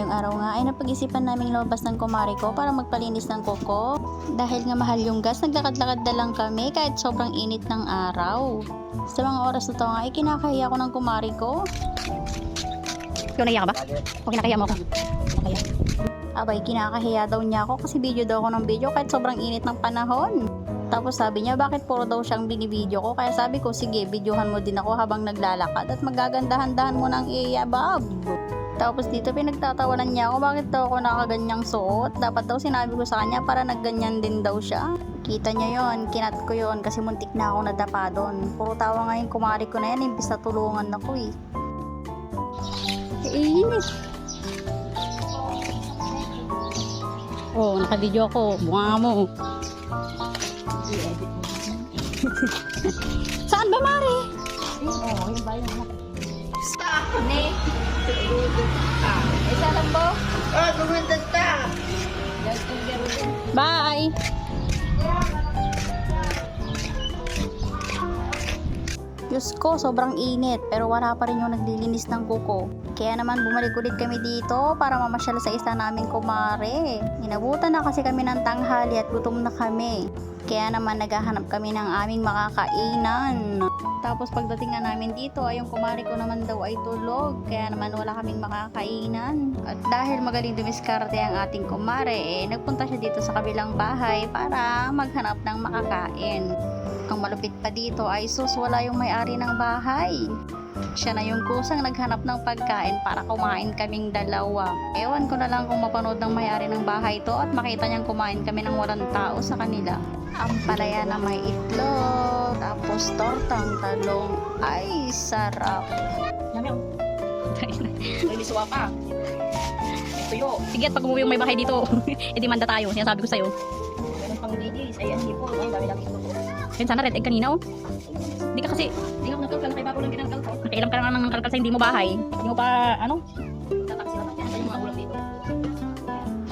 Isang araw nga ay napag-isipan naming lumabas ng kumari ko para magpalinis ng kuko. Dahil nga mahal yung gas, naglakad-lakad na lang kami kahit sobrang init ng araw. Sa mga oras na to nga ay kinakahiya ko ng kumari ko. Ikaw nahiya ka ba? O kinakahiya mo ako? Kinakahiya. Abay, kinakahiya daw niya ako kasi video daw ako ng video kahit sobrang init ng panahon. Tapos sabi niya bakit puro daw siyang binibideo ko, kaya sabi ko sige videohan mo din ako habang naglalakad at magagandahan-dahan mo ng iyabab. Tapos dito pinagtatawanan niya ako bakit daw ako nakaganyang suot, dapat daw sinabi ko sa kanya para nagganyan din daw siya. Kita niya yon, kinat ko yon kasi muntik na ako nadapa doon. Puro tawa nga yung kumari ko na yan, imbis na tulungan ako eh. Iinit. Oh, naka-video ako. Bunga mo. Saan ba, Mari? Oo, yung bayan mo. Stop! Ne? Isa lang po? Oh, gumuntan ta! Bye! Diyos ko, sobrang init pero wala pa rin yung naglilinis ng kuko. Kaya naman bumalik ulit kami dito para mamasyal sa isa naming kumare. Inabutan na kasi kami ng tanghali at gutom na kami. Kaya naman naghahanap kami ng aming makakainan. Tapos pagdating na namin dito ay yung kumare ko naman daw ay tulog. Kaya naman wala kaming makakainan. At dahil magaling dumiskarte ang ating kumare, nagpunta siya dito sa kabilang bahay para maghanap ng makakain. Ang malupit pa dito ay wala yung may-ari ng bahay. Siya na yung kusang naghanap ng pagkain para kumain kaming dalawa. Ewan ko na lang kung mapanood ng may-ari ng bahay to at makita niyang kumain kami ng walang tao sa kanila. Ang palaya na may itlog, tapos tortang talong, ay sarap. Yami ako. May miswa pa. Tuyo. Sige, at pag umuwi yung may bahay dito, edi manda tayo. Sinasabi ko sa'yo. Meron pang dinis. Ayan, sipon. Ay, dami-dami ito. Yan sana red egg kanina, oh. Hindi ka kasi, Hindi ako nagkalkal. Kaya bago lang kinalkal ko. nakialam ka na ng kalkal sa hindi mo bahay. Hindi mo pa, ano? Tatak sila. Yan yung mga ulam dito.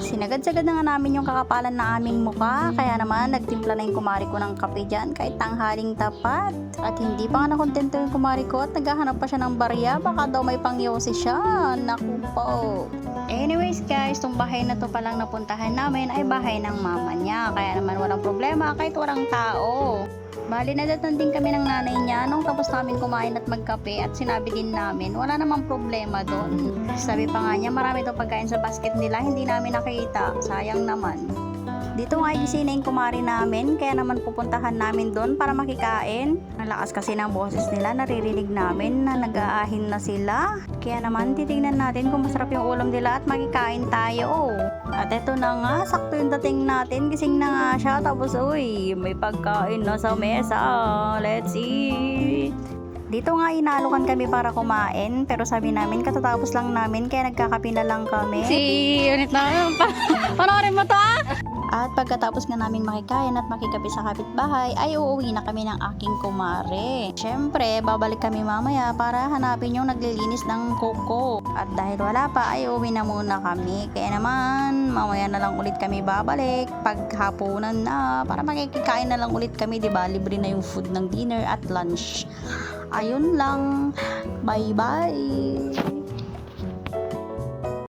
Sinagad-sagad na nga namin yung kakapalan na aming muka, kaya naman nagtimpla na yung kumari ko ng kape dyan kahit tanghaling tapat. At hindi pa nga nakontento yung kumari ko at naghahanap pa siya ng barya, baka daw may pangyosi siya. Naku po. Anyways guys, itong bahay na to palang napuntahan namin ay bahay ng mama niya, kaya naman walang problema kahit walang tao. Bali nadatan din kami ng nanay niya nung tapos namin kumain at magkape at sinabi din namin wala namang problema doon. Sabi pa nga niya marami daw pagkain sa basket nila, hindi namin nakita, sayang naman. Dito nga ay gising na yung kumari namin, kaya naman pupuntahan namin doon para makikain. Ang lakas kasi ng boses nila, naririnig namin na nag-aahin na sila. Kaya naman titignan natin kung masarap yung ulam nila at makikain tayo. At eto na nga, sakto yung dating natin, gising na nga siya. Tapos uy, may pagkain na sa mesa. Let's eat! Dito nga inalukan kami para kumain, pero sabi namin katatapos lang namin kaya nagkakape na lang kami. Unit na, panoorin mo to, ah! At pagkatapos nga naming makikain at makikape sa kapitbahay, ay uuwi na kami ng aking kumare. Siyempre, babalik kami mamaya para hanapin yung naglilinis ng kuko. At dahil wala pa, ay uuwi na muna kami. Kaya naman, mamaya na lang ulit kami babalik. Paghapunan na, para makikikain na lang ulit kami, diba? Libre na yung food ng dinner at lunch. Ayun lang. Bye-bye!